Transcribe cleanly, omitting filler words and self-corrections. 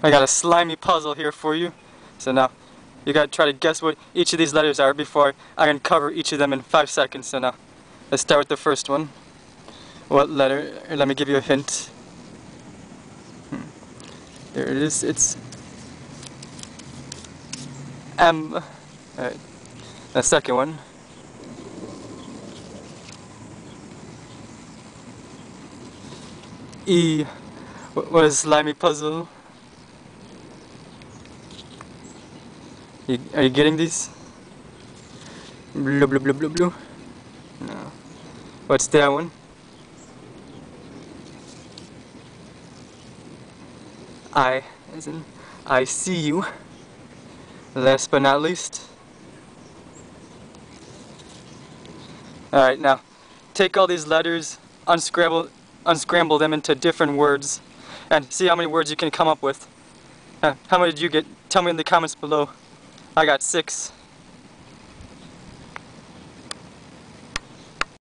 I got a slimy puzzle here for you. So now, you gotta try to guess what each of these letters are before I uncover each of them in 5 seconds. So now, let's start with the first one. What letter? Let me give you a hint. There it is. It's M. Alright. The second one. E. What is slimy puzzle? Are you getting these? Blue, blue, blue, blue, blue. No. What's that one? I, as in I see you. Last but not least. Alright, now take all these letters, unscramble them into different words, and see how many words you can come up with. How many did you get? Tell me in the comments below. I got 6.